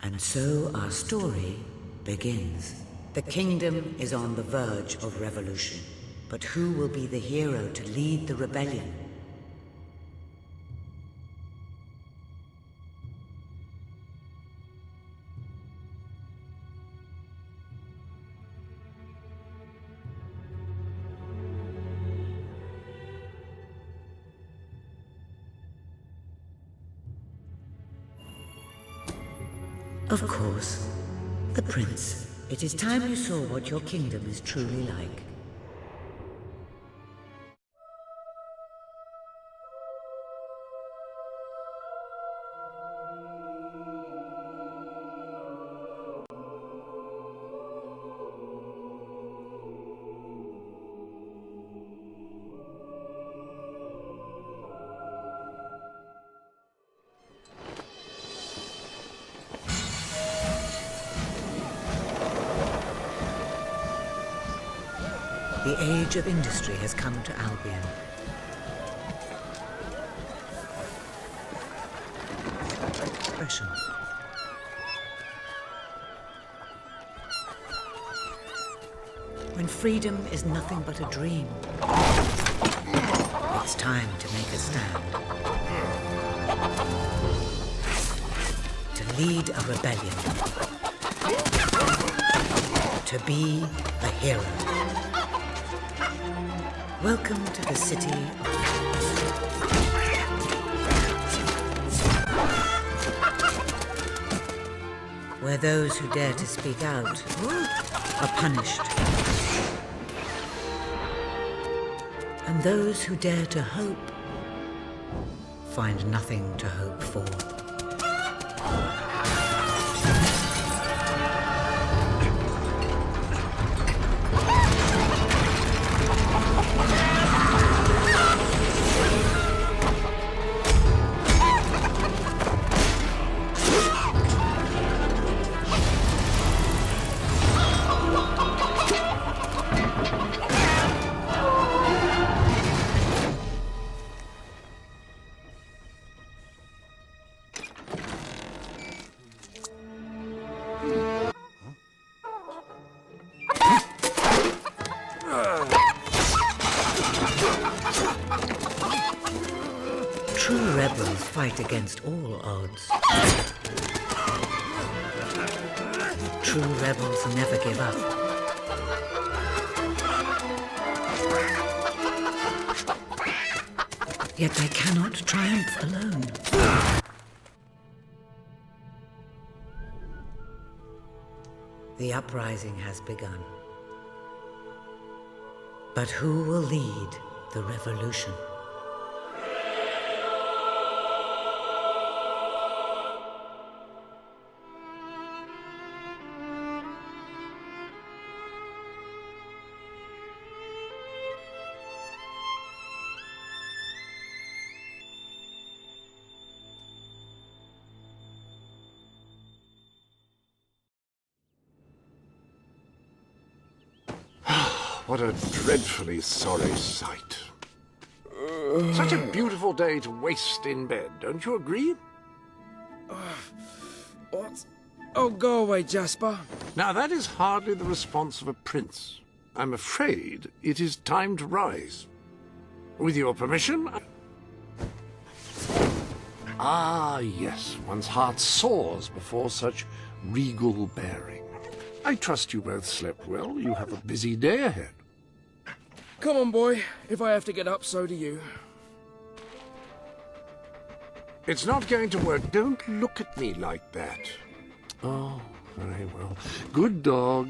And so our story begins. The kingdom is on the verge of revolution, but who will be the hero to lead the rebellion? Of course, the prince. It is time you saw what your kingdom is truly like. The age of industry has come to Albion. Expression. When freedom is nothing but a dream, it's time to make a stand. To lead a rebellion. To be a hero. Welcome to the city where those who dare to speak out are punished, and those who dare to hope find nothing to hope for. True rebels fight against all odds. True rebels never give up. Yet they cannot triumph alone. The uprising has begun. But who will lead the revolution? What a dreadfully sorry sight. Such a beautiful day to waste in bed, don't you agree? What? Oh, go away, Jasper. Now, that is hardly the response of a prince. I'm afraid it is time to rise. With your permission... Ah, yes, one's heart soars before such regal bearing. I trust you both slept well. You have a busy day ahead. Come on, boy. If I have to get up, so do you. It's not going to work. Don't look at me like that. Oh, very well. Good dog.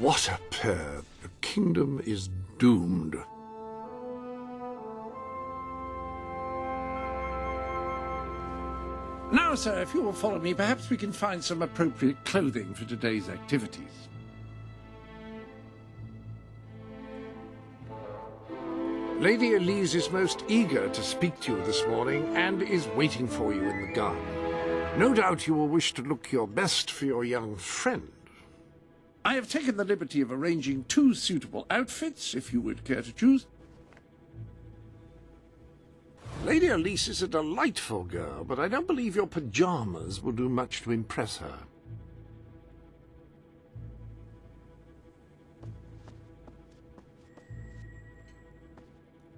What a pair. The kingdom is doomed. Now, sir, if you will follow me, perhaps we can find some appropriate clothing for today's activities. Lady Elise is most eager to speak to you this morning and is waiting for you in the garden. No doubt you will wish to look your best for your young friend. I have taken the liberty of arranging 2 suitable outfits, if you would care to choose. Lady Elise is a delightful girl, but I don't believe your pajamas will do much to impress her.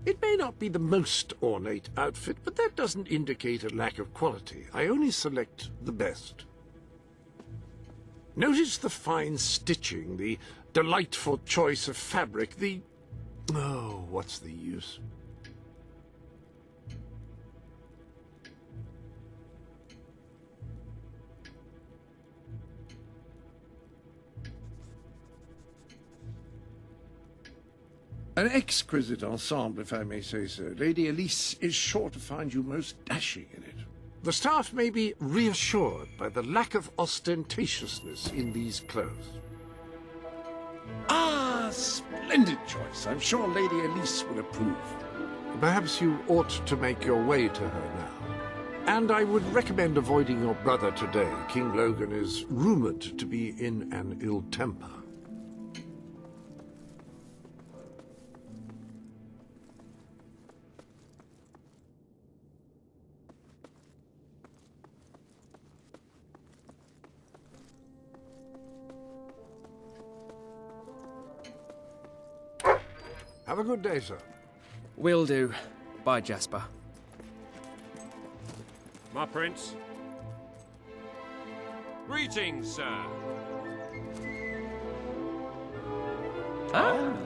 It may not be the most ornate outfit, but that doesn't indicate a lack of quality. I only select the best. Notice the fine stitching, the delightful choice of fabric, the... Oh, what's the use? An exquisite ensemble, if I may say so. Lady Elise is sure to find you most dashing in it. The staff may be reassured by the lack of ostentatiousness in these clothes. Ah, splendid choice. I'm sure Lady Elise will approve. Perhaps you ought to make your way to her now. And I would recommend avoiding your brother today. King Logan is rumored to be in an ill temper. Have a good day, sir. Will do. Bye, Jasper. My prince. Greetings, sir. Oh.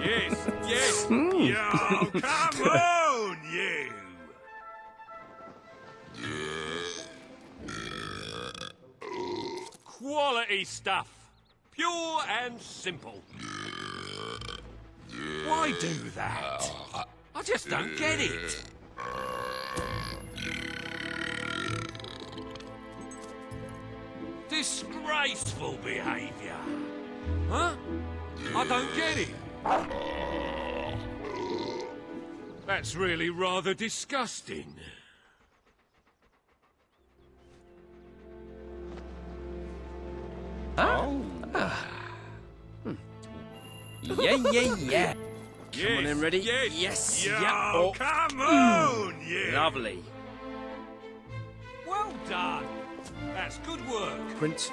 Yes, yes. Yo, come on, you. Quality stuff. Pure and simple. Why do that? I just don't get it. Disgraceful behaviour. Huh? I don't get it. That's really rather disgusting. Yeah. Yes, Come on in, ready? Yes. Yo, Yeah. oh. Come on, yeah. Lovely. Well done. That's good work. Prince.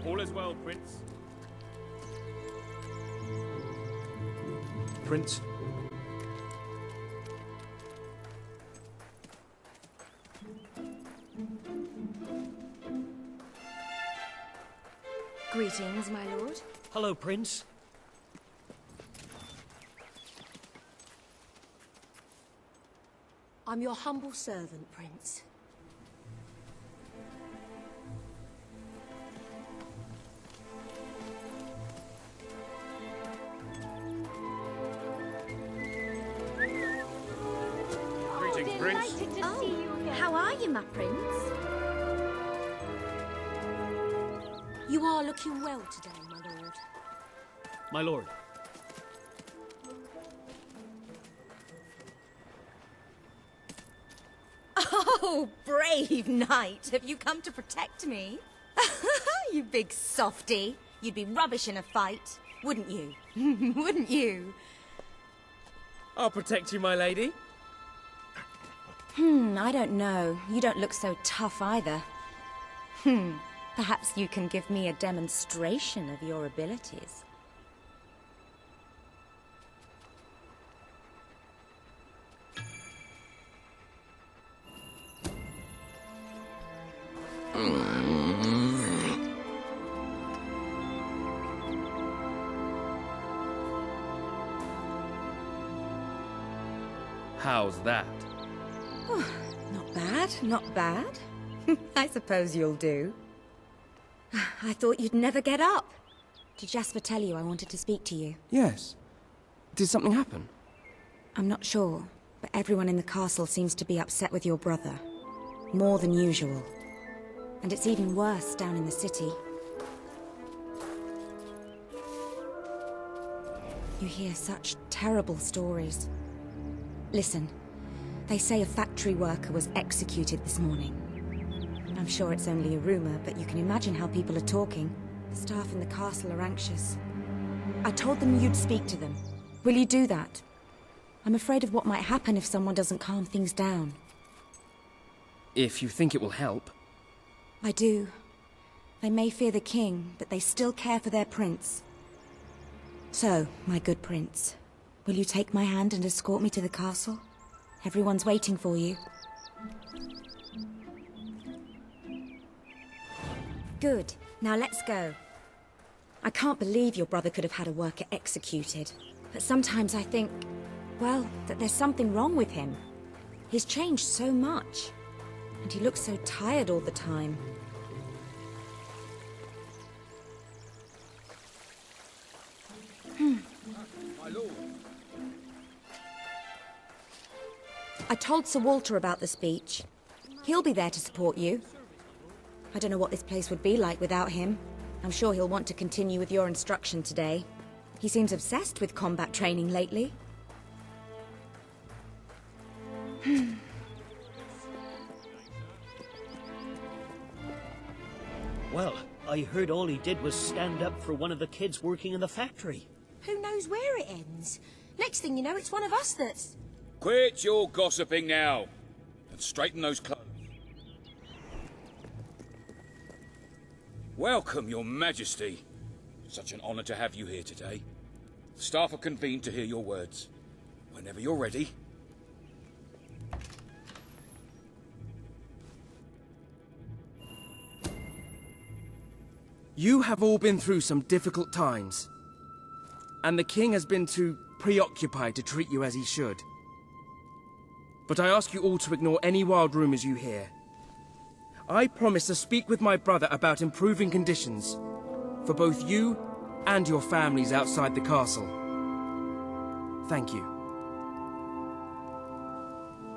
All is well, Prince. Prince. Greetings, my lord. Hello, Prince. I'm your humble servant, Prince. Greetings, Prince. How are you, my prince? You are looking well today, my lord. My lord. Oh, brave knight. Have you come to protect me? You big softy. You'd be rubbish in a fight, wouldn't you? Wouldn't you? I'll protect you, my lady. I don't know. You don't look so tough either. Perhaps you can give me a demonstration of your abilities. How's that? Not bad, not bad. I suppose you'll do. I thought you'd never get up. Did Jasper tell you I wanted to speak to you? Yes. Did something happen? I'm not sure, but everyone in the castle seems to be upset with your brother. More than usual. And it's even worse down in the city. You hear such terrible stories. Listen, they say a factory worker was executed this morning. I'm sure it's only a rumor, but you can imagine how people are talking. The staff in the castle are anxious. I told them you'd speak to them. Will you do that? I'm afraid of what might happen if someone doesn't calm things down. If you think it will help. I do. They may fear the king, but they still care for their prince. So, my good prince, will you take my hand and escort me to the castle? Everyone's waiting for you. Good. Now let's go. I can't believe your brother could have had a worker executed. But sometimes I think, well, that there's something wrong with him. He's changed so much. And he looks so tired all the time. I told Sir Walter about the speech. He'll be there to support you. I don't know what this place would be like without him. I'm sure he'll want to continue with your instruction today. He seems obsessed with combat training lately. Well, I heard all he did was stand up for one of the kids working in the factory. Who knows where it ends? Next thing you know, it's one of us that's... Quit your gossiping now, and straighten those clothes. Welcome, Your Majesty. Such an honor to have you here today. The staff are convened to hear your words. Whenever you're ready. You have all been through some difficult times. And the king has been too preoccupied to treat you as he should. But I ask you all to ignore any wild rumors you hear. I promise to speak with my brother about improving conditions for both you and your families outside the castle. Thank you.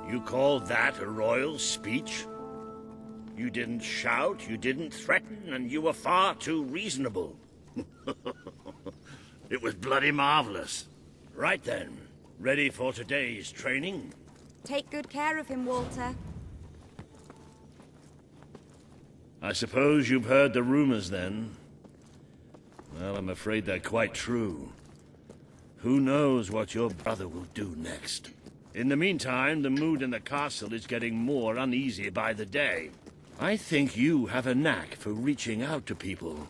You call that a royal speech? You didn't shout, you didn't threaten, and you were far too reasonable. It was bloody marvelous. Right then, ready for today's training? Take good care of him, Walter. I suppose you've heard the rumors then? Well, I'm afraid they're quite true. Who knows what your brother will do next? In the meantime, the mood in the castle is getting more uneasy by the day. I think you have a knack for reaching out to people.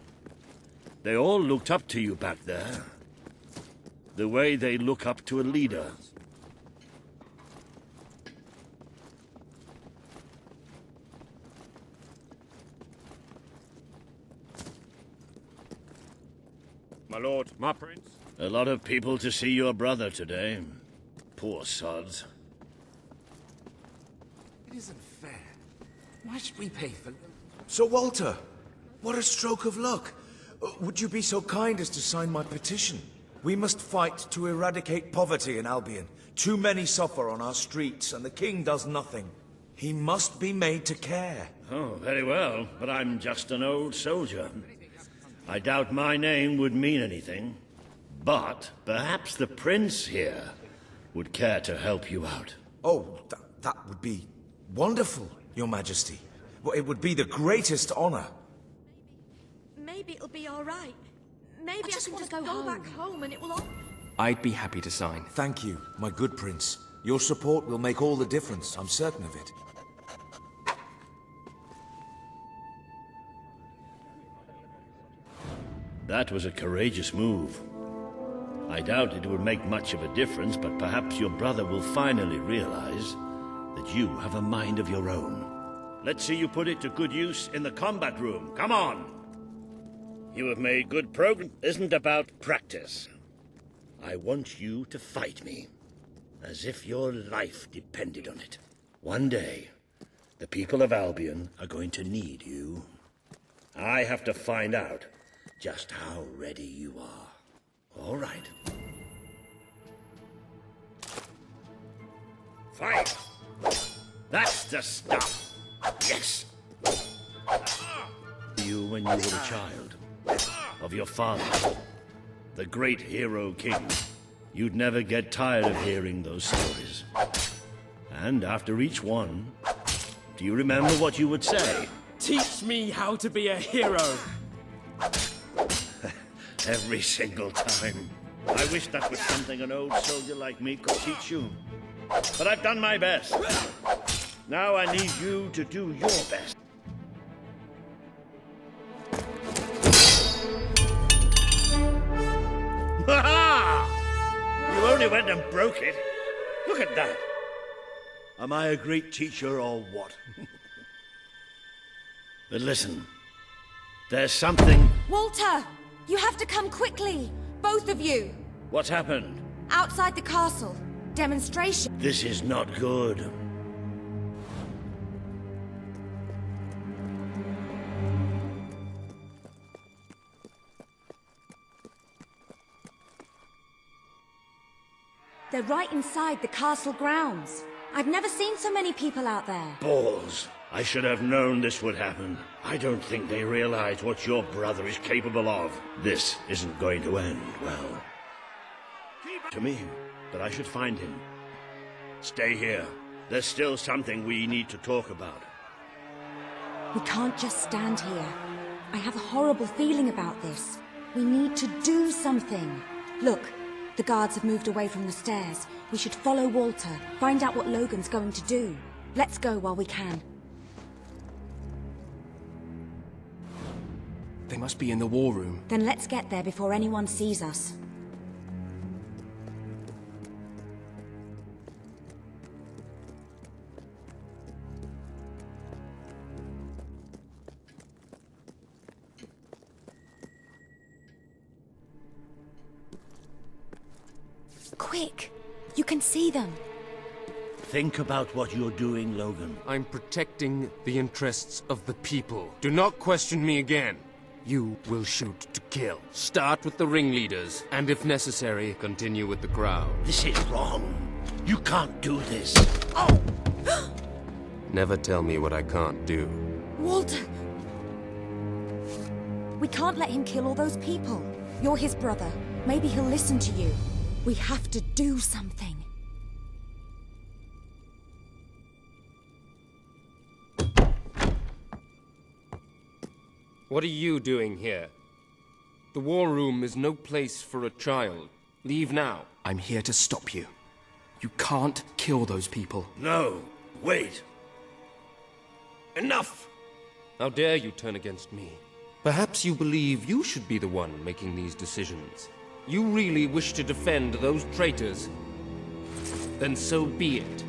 They all looked up to you back there. The way they look up to a leader. My lord, my prince. A lot of people to see your brother today. Poor sods. It isn't fair. Why should we pay for... Sir Walter, what a stroke of luck. Would you be so kind as to sign my petition? We must fight to eradicate poverty in Albion. Too many suffer on our streets, and the king does nothing. He must be made to care. Oh, very well, but I'm just an old soldier. I doubt my name would mean anything. But perhaps the prince here would care to help you out. Oh, that would be wonderful, Your Majesty. Well, it would be the greatest honor. Maybe it'll be all right. Maybe I just can want just to go home. back home and it will all... I'd be happy to sign. Thank you, my good prince. Your support will make all the difference, I'm certain of it. That was a courageous move. I doubt it would make much of a difference, but perhaps your brother will finally realize that you have a mind of your own. Let's see you put it to good use in the combat room. Come on! You have made good progress. Isn't about practice. I want you to fight me, as if your life depended on it. One day, the people of Albion are going to need you. I have to find out just how ready you are. All right. Fight! That's the stuff. Yes. You when you were a child. Of your father. The great hero king. You'd never get tired of hearing those stories. And after each one, do you remember what you would say? Teach me how to be a hero! Every single time. I wish that was something an old soldier like me could teach you. But I've done my best. Now I need you to do your best. Ha-ha! You only went and broke it. Look at that. Am I a great teacher or what? But listen, there's something... Walter! You have to come quickly! Both of you! What's happened? Outside the castle. Demonstration. This is not good. They're right inside the castle grounds. I've never seen so many people out there. Balls. I should have known this would happen. I don't think they realize what your brother is capable of. This isn't going to end well. To me, but I should find him. Stay here. There's still something we need to talk about. We can't just stand here. I have a horrible feeling about this. We need to do something. Look, the guards have moved away from the stairs. We should follow Walter, find out what Logan's going to do. Let's go while we can. They must be in the war room. Then let's get there before anyone sees us. Quick! You can see them. Think about what you're doing, Logan. I'm protecting the interests of the people. Do not question me again. You will shoot to kill. Start with the ringleaders, and if necessary, continue with the crowd. This is wrong. You can't do this. Oh! Never tell me what I can't do. Walter! We can't let him kill all those people. You're his brother. Maybe he'll listen to you. We have to do something. What are you doing here? The war room is no place for a child. Leave now. I'm here to stop you. You can't kill those people. No, wait. Enough! How dare you turn against me? Perhaps you believe you should be the one making these decisions. You really wish to defend those traitors? Then so be it.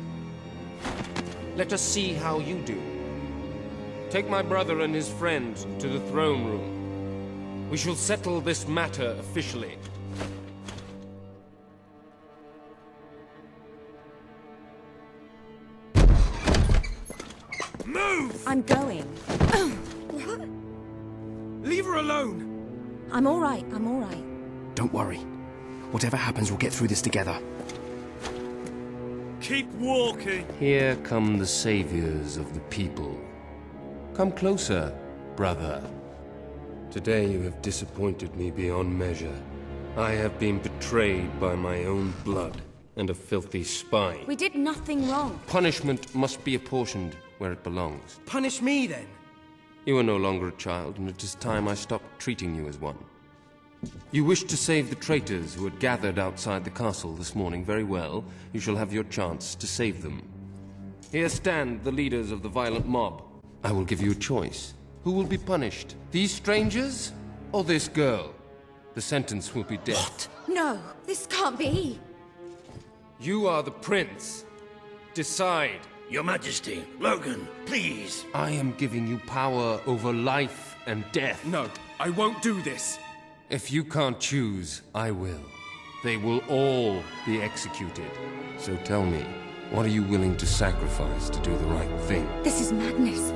Let us see how you do. Take my brother and his friend to the throne room. We shall settle this matter officially. Move! I'm going. What? Leave her alone! I'm all right, I'm all right. Don't worry. Whatever happens, we'll get through this together. Keep walking! Here come the saviors of the people. Come closer, brother. Today you have disappointed me beyond measure. I have been betrayed by my own blood and a filthy spy. We did nothing wrong. Punishment must be apportioned where it belongs. Punish me, then! You are no longer a child, and it is time I stopped treating you as one. You wish to save the traitors who had gathered outside the castle this morning. Very well. You shall have your chance to save them. Here stand the leaders of the violent mob. I will give you a choice. Who will be punished? These strangers or this girl? The sentence will be death. What? No, this can't be. You are the prince. Decide. Your Majesty, Logan, please. I am giving you power over life and death. No, I won't do this. If you can't choose, I will. They will all be executed. So tell me, what are you willing to sacrifice to do the right thing? This is madness.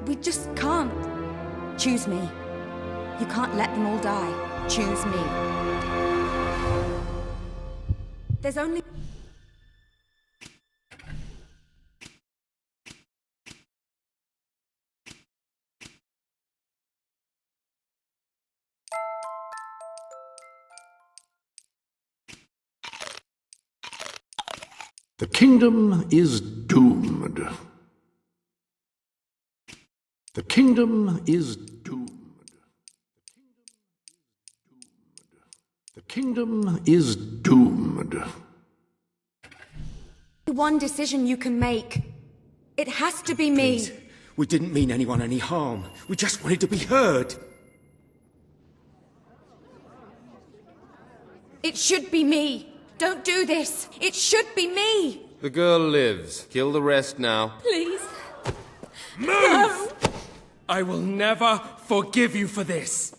We just can't. Choose me. You can't let them all die. Choose me. There's only... The kingdom is doomed. The kingdom is doomed. The kingdom is doomed. One decision you can make. It has to be me. Please. We didn't mean anyone any harm. We just wanted to be heard. It should be me. Don't do this. It should be me. The girl lives. Kill the rest now. Please. Move! No. I will never forgive you for this.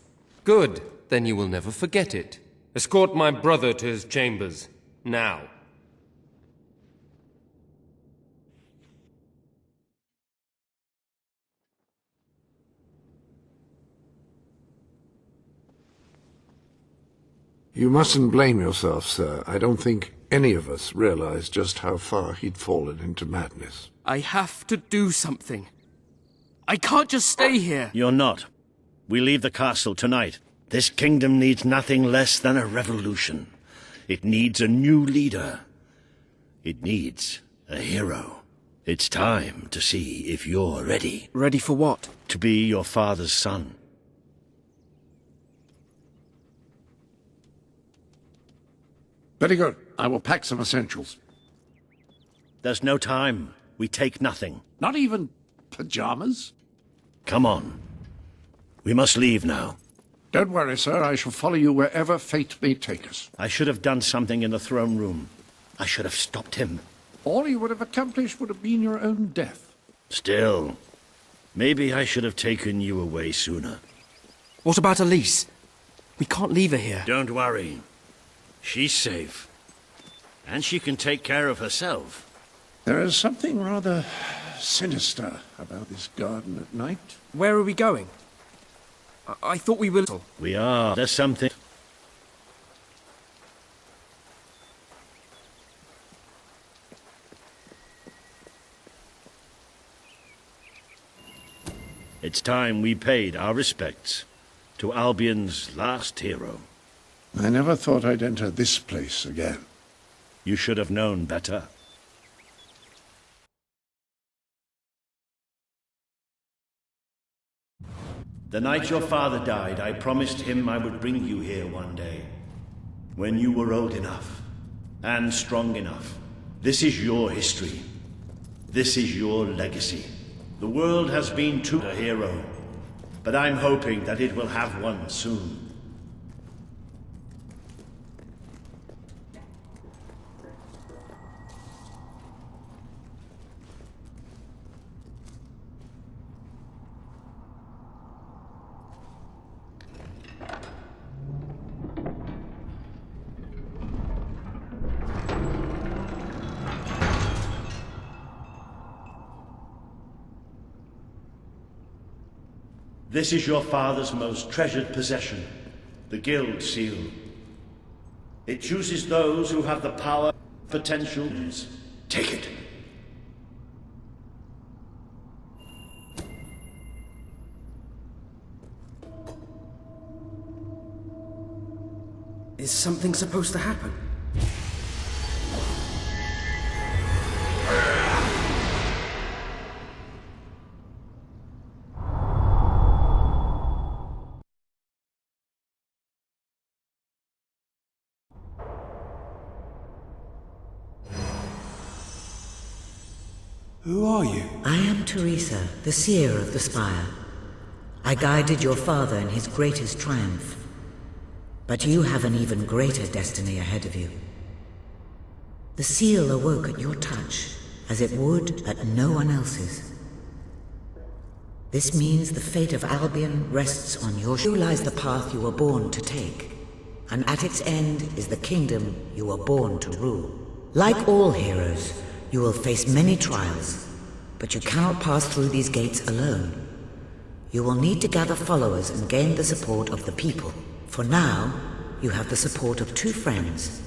Good. Then you will never forget it. Escort my brother to his chambers. Now. You mustn't blame yourself, sir. I don't think any of us realized just how far he'd fallen into madness. I have to do something. I can't just stay here. You're not. We leave the castle tonight. This kingdom needs nothing less than a revolution. It needs a new leader. It needs a hero. It's time to see if you're ready. Ready for what? To be your father's son. Very good. I will pack some essentials. There's no time. We take nothing. Not even pajamas? Come on. We must leave now. Don't worry, sir. I shall follow you wherever fate may take us. I should have done something in the throne room. I should have stopped him. All you would have accomplished would have been your own death. Still, maybe I should have taken you away sooner. What about Elise? We can't leave her here. Don't worry. She's safe. And she can take care of herself. There is something rather sinister about this garden at night. Where are we going? I thought we were... We are. There's something... It's time we paid our respects to Albion's last hero. I never thought I'd enter this place again. You should have known better. The night your father died, I promised him I would bring you here one day. When you were old enough and strong enough. This is your history. This is your legacy. The world has been to a hero, but I'm hoping that it will have one soon. This is your father's most treasured possession, the Guild Seal. It chooses those who have the power, potential. Take it. Is something supposed to happen? Who are you? I am Teresa, the Seer of the Spire. I guided your father in his greatest triumph. But you have an even greater destiny ahead of you. The seal awoke at your touch, as it would at no one else's. This means the fate of Albion rests on your shoulders. You lies the path you were born to take, and at its end is the kingdom you were born to rule. Like all heroes, you will face many trials, but you cannot pass through these gates alone. You will need to gather followers and gain the support of the people. For now, you have the support of two friends,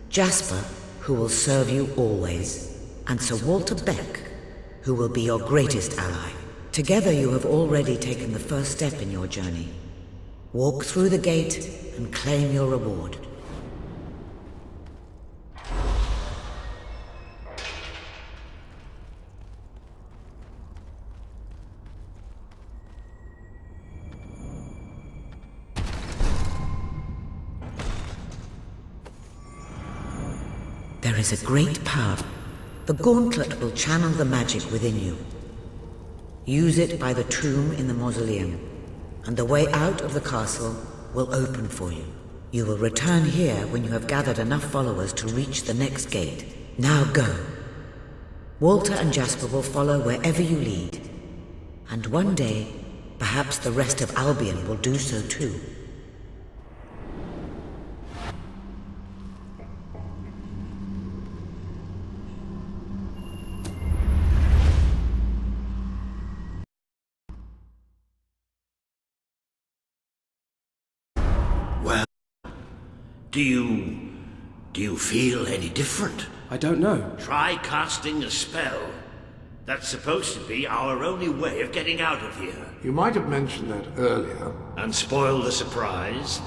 Jasper, who will serve you always, and Sir Walter Beck, who will be your greatest ally. Together you have already taken the first step in your journey. Walk through the gate and claim your reward. There is a great power. The gauntlet will channel the magic within you. Use it by the tomb in the mausoleum, and the way out of the castle will open for you. You will return here when you have gathered enough followers to reach the next gate. Now go. Walter and Jasper will follow wherever you lead. And one day, perhaps the rest of Albion will do so too. Well, do you feel any different? I don't know. Try casting a spell. That's supposed to be our only way of getting out of here. You might have mentioned that earlier. And spoil the surprise.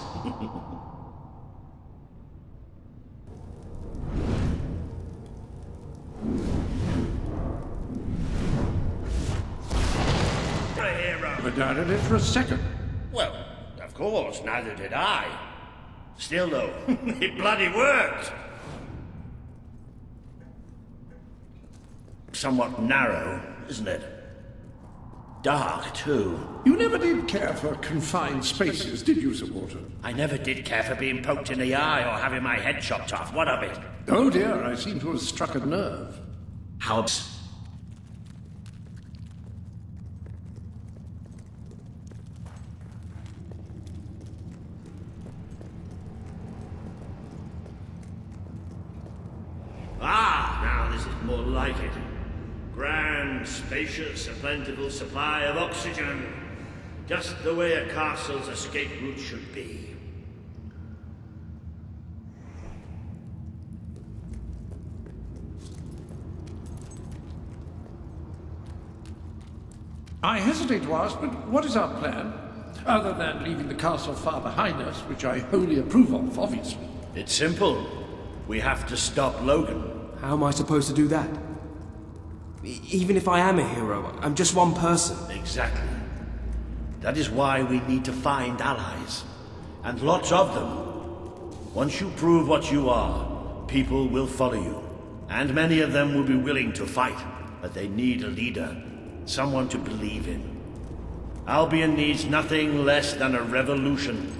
I doubted it for a second. Well, of course, neither did I. Still, though, it bloody worked. Somewhat narrow, isn't it? Dark, too. You never did care for confined spaces, did you, Sir Walter? I never did care for being poked in the eye or having my head chopped off. What of it? Oh dear, I seem to have struck a nerve. How... Ah, now this is more like it. Grand, spacious, a plentiful supply of oxygen. Just the way a castle's escape route should be. I hesitate to ask, but what is our plan? Other than leaving the castle far behind us, which I wholly approve of, obviously. It's simple. We have to stop Logan. How am I supposed to do that? Even if I am a hero, I'm just one person. Exactly. That is why we need to find allies. And lots of them. Once you prove what you are, people will follow you. And many of them will be willing to fight. But they need a leader. Someone to believe in. Albion needs nothing less than a revolution.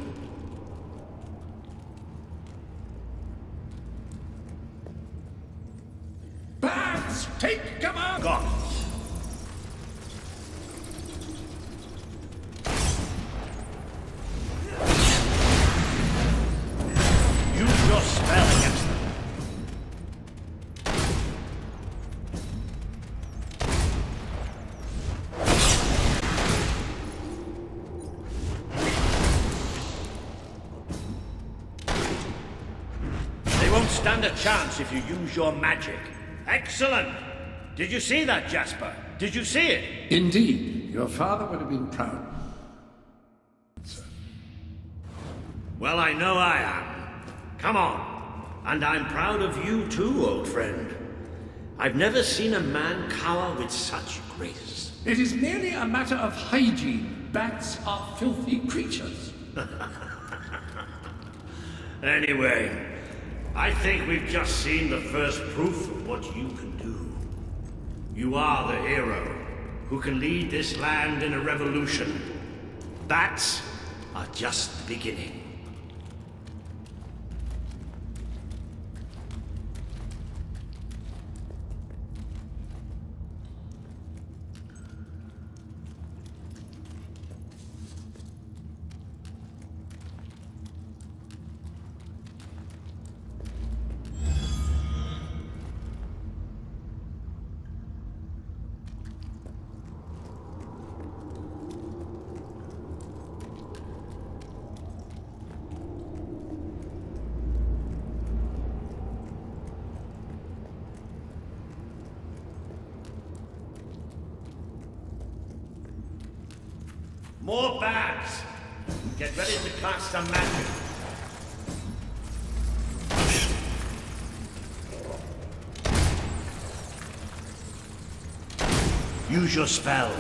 Bats, take command! God. Use your spell against them. They won't stand a chance if you use your magic. Excellent! Did you see that, Jasper? Did you see it? Indeed. Your father would have been proud. Well, I know I am. Come on. And I'm proud of you too, old friend. I've never seen a man cower with such grace. It is merely a matter of hygiene. Bats are filthy creatures. Anyway, I think we've just seen the first proof of what you can do. You are the hero who can lead this land in a revolution. Bats are just the beginning. More bats! Get ready to cast some magic. Use your spell.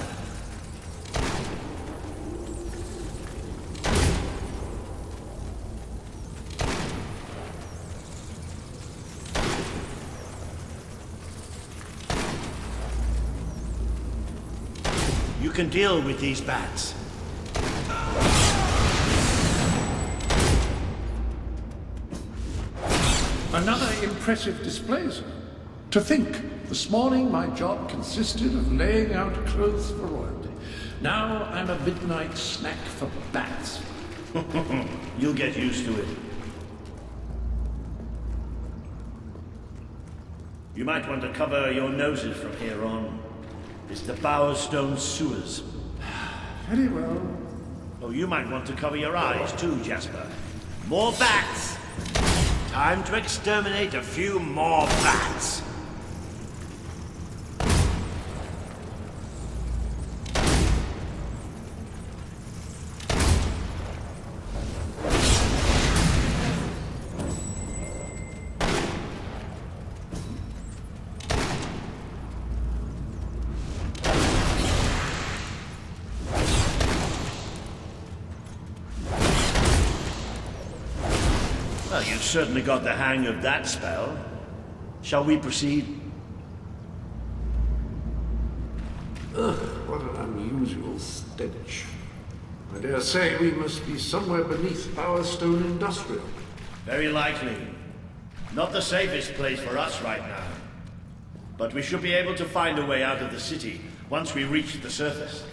can deal with these bats. Another impressive display, sir. To think, this morning my job consisted of laying out clothes for royalty. Now I'm a midnight snack for bats. You'll get used to it. You might want to cover your noses from here on. It's the Bowerstone sewers. Very well. Oh, you might want to cover your eyes too, Jasper. More bats! Time to exterminate a few more bats. Well, you've certainly got the hang of that spell. Shall we proceed? Ugh, what an unusual stench. I dare say we must be somewhere beneath Bowerstone Industrial. Very likely. Not the safest place for us right now. But we should be able to find a way out of the city once we reach the surface.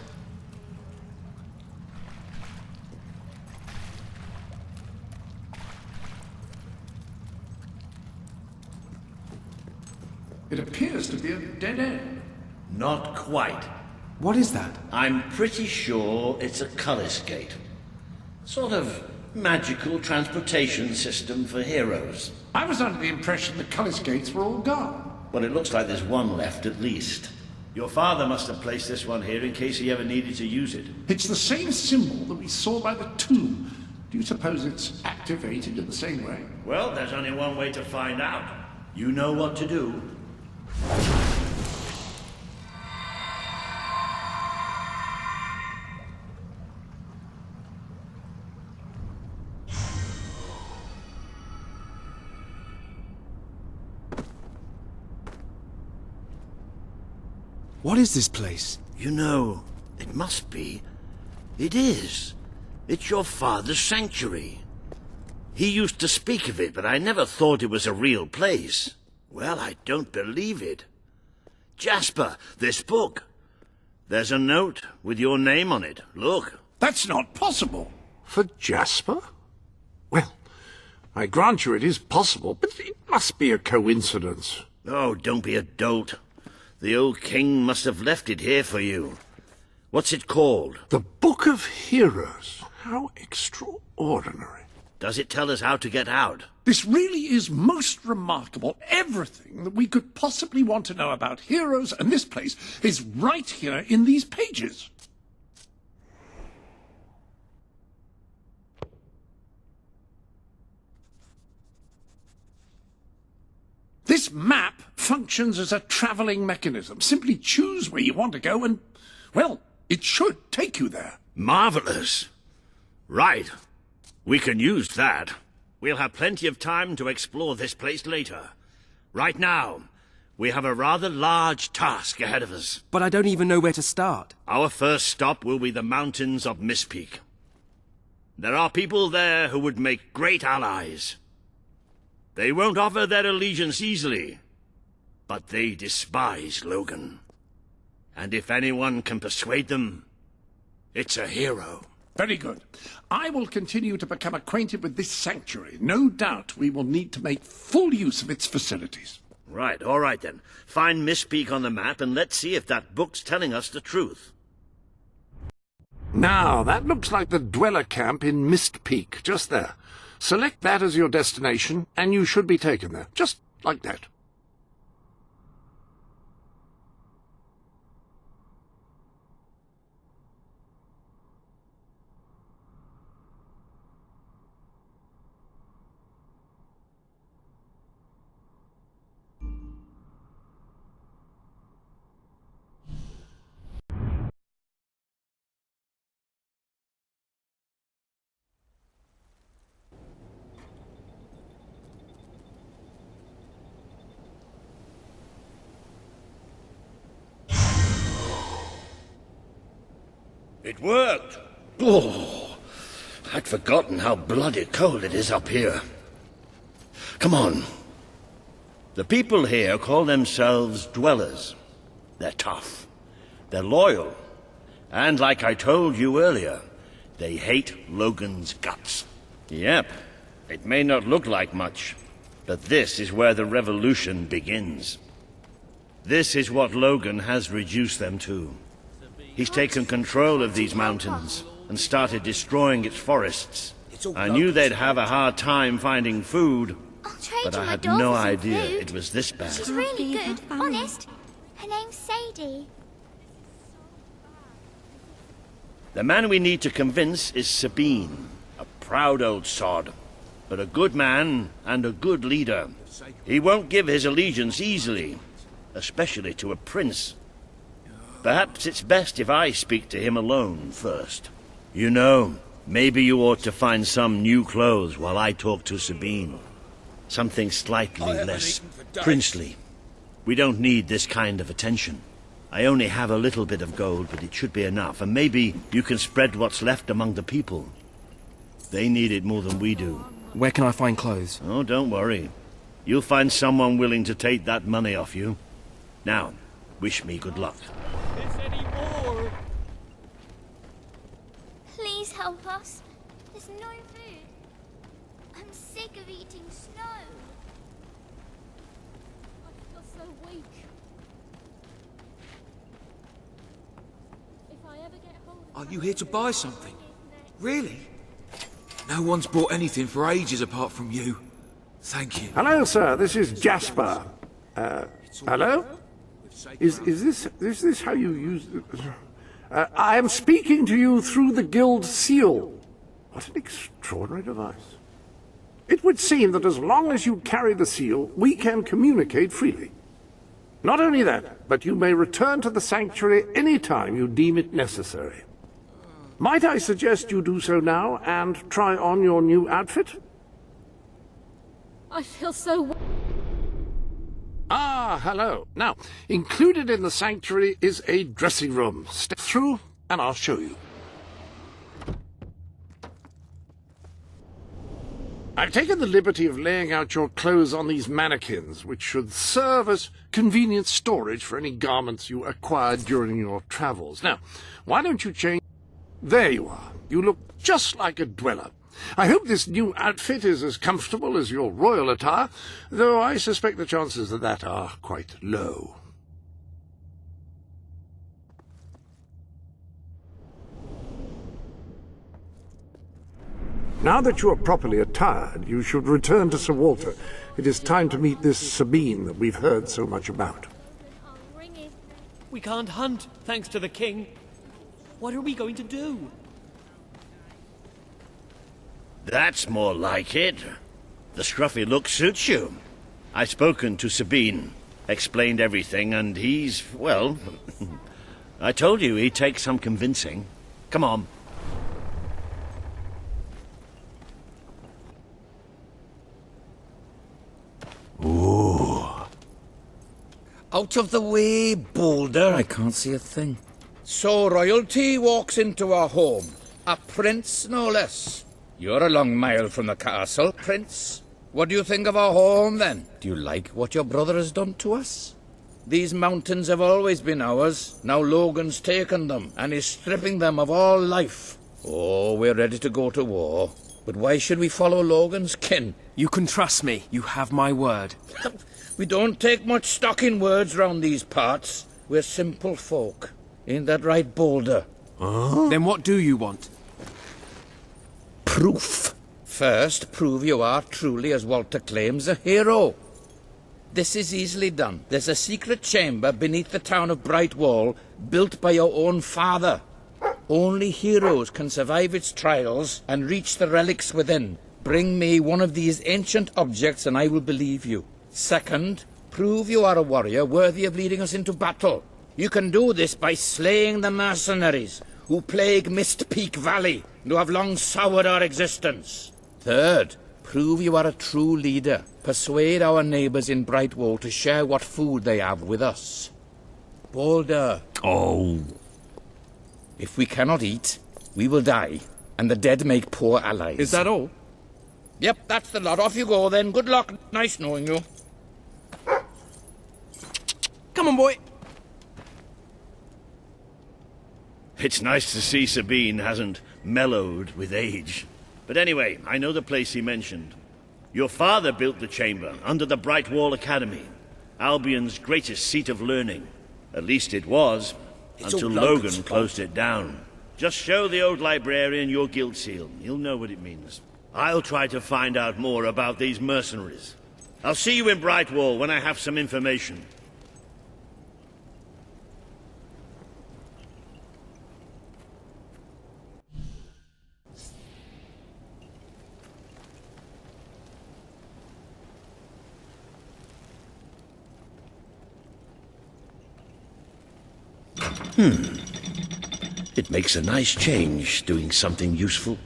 It appears to be a dead end. Not quite. What is that? I'm pretty sure it's a Cullis Gate. Sort of magical transportation system for heroes. I was under the impression the Cullis Gates were all gone. Well, it looks like there's one left at least. Your father must have placed this one here in case he ever needed to use it. It's the same symbol that we saw by the tomb. Do you suppose it's activated in the same way? Well, there's only one way to find out. You know what to do. What is this place? You know, it must be. It is. It's your father's sanctuary. He used to speak of it, but I never thought it was a real place. Well, I don't believe it. Jasper, this book. There's a note with your name on it. Look. That's not possible. For Jasper? Well, I grant you it is possible, but it must be a coincidence. Oh, don't be a dolt. The old king must have left it here for you. What's it called? The Book of Heroes. How extraordinary. Does it tell us how to get out? This really is most remarkable. Everything that we could possibly want to know about heroes and this place is right here in these pages. This map functions as a traveling mechanism. Simply choose where you want to go and, well, it should take you there. Marvelous. Right. We can use that. We'll have plenty of time to explore this place later. Right now, we have a rather large task ahead of us. But I don't even know where to start. Our first stop will be the mountains of Mistpeak. There are people there who would make great allies. They won't offer their allegiance easily, but they despise Logan. And if anyone can persuade them, it's a hero. Very good. I will continue to become acquainted with this sanctuary. No doubt we will need to make full use of its facilities. Right, all right then. Find Mistpeak on the map and let's see if that book's telling us the truth. Now, that looks like the dweller camp in Mistpeak, just there. Select that as your destination, and you should be taken there, just like that. It worked! Oh, I'd forgotten how bloody cold it is up here. Come on. The people here call themselves dwellers. They're tough. They're loyal. And like I told you earlier, they hate Logan's guts. Yep, it may not look like much, but this is where the revolution begins. This is what Logan has reduced them to. He's taken control of these mountains and started destroying its forests. I knew they'd have a hard time finding food, but I had no idea it was this bad. She's really good, honest. Her name's Sadie. The man we need to convince is Sabine, a proud old sod, but a good man and a good leader. He won't give his allegiance easily, especially to a prince. Perhaps it's best if I speak to him alone first. You know, maybe you ought to find some new clothes while I talk to Sabine. Something slightly less princely. We don't need this kind of attention. I only have a little bit of gold, but it should be enough, and maybe you can spread what's left among the people. They need it more than we do. Where can I find clothes? Oh, don't worry. You'll find someone willing to take that money off you. Now, wish me good luck. Is any more? Please help us. There's no food. I'm sick of eating snow. I feel so weak. If I ever get hold of... Are you here to buy something? Really? No one's bought anything for ages apart from you. Thank you. Hello, sir. This is Jasper. Hello? Is this how you use... I am speaking to you through the guild seal. What an extraordinary device. It would seem that as long as you carry the seal, we can communicate freely. Not only that, but you may return to the sanctuary any time you deem it necessary. Might I suggest you do so now and try on your new outfit? I feel so... Ah, hello. Now, included in the sanctuary is a dressing room. Step through and I'll show you. I've taken the liberty of laying out your clothes on these mannequins, which should serve as convenient storage for any garments you acquired during your travels. Now, why don't you change... There you are. You look just like a dweller. I hope this new outfit is as comfortable as your royal attire, though I suspect the chances of that are quite low. Now that you are properly attired, you should return to Sir Walter. It is time to meet this Sabine that we've heard so much about. We can't hunt, thanks to the king. What are we going to do? That's more like it. The scruffy look suits you. I've spoken to Sabine, explained everything, and he's, well... I told you he'd take some convincing. Come on. Ooh. Out of the way, Boulder. I can't see a thing. So royalty walks into our home. A prince, no less. You're a long mile from the castle, Prince. What do you think of our home, then? Do you like what your brother has done to us? These mountains have always been ours. Now Logan's taken them, and is stripping them of all life. Oh, we're ready to go to war. But why should we follow Logan's kin? You can trust me. You have my word. We don't take much stock in words round these parts. We're simple folk. Ain't that right, Boulder? Huh? Then what do you want? Proof. First, prove you are truly, as Walter claims, a hero. This is easily done. There's a secret chamber beneath the town of Brightwall, built by your own father. Only heroes can survive its trials and reach the relics within. Bring me one of these ancient objects and I will believe you. Second, prove you are a warrior worthy of leading us into battle. You can do this by slaying the mercenaries who plague Mist Peak Valley and who have long soured our existence. Third, prove you are a true leader. Persuade our neighbours in Brightwall to share what food they have with us. Boulder. Oh. If we cannot eat, we will die, and the dead make poor allies. Is that all? Yep, that's the lot. Off you go then. Good luck. Nice knowing you. Come on, boy. It's nice to see Sabine hasn't mellowed with age. But anyway, I know the place he mentioned. Your father built the chamber under the Brightwall Academy, Albion's greatest seat of learning. At least it was, until Logan closed it down. Just show the old librarian your guild seal. He'll know what it means. I'll try to find out more about these mercenaries. I'll see you in Brightwall when I have some information. It makes a nice change doing something useful.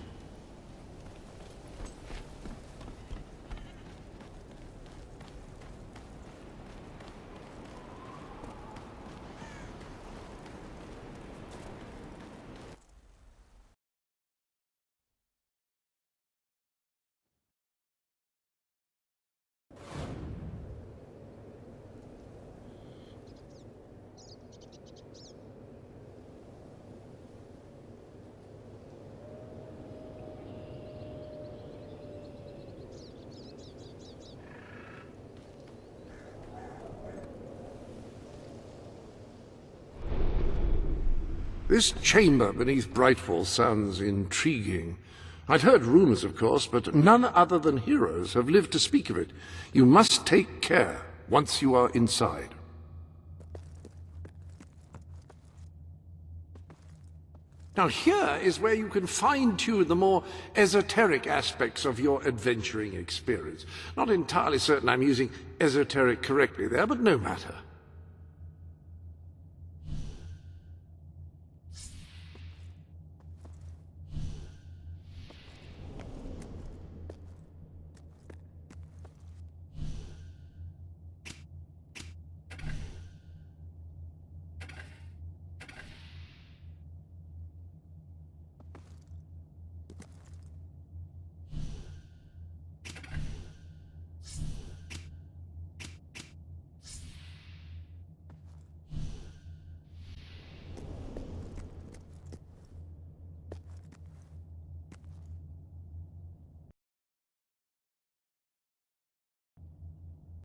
This chamber beneath Brightwall sounds intriguing. I'd heard rumors, of course, but none other than heroes have lived to speak of it. You must take care once you are inside. Now here is where you can fine-tune the more esoteric aspects of your adventuring experience. Not entirely certain I'm using esoteric correctly there, but no matter.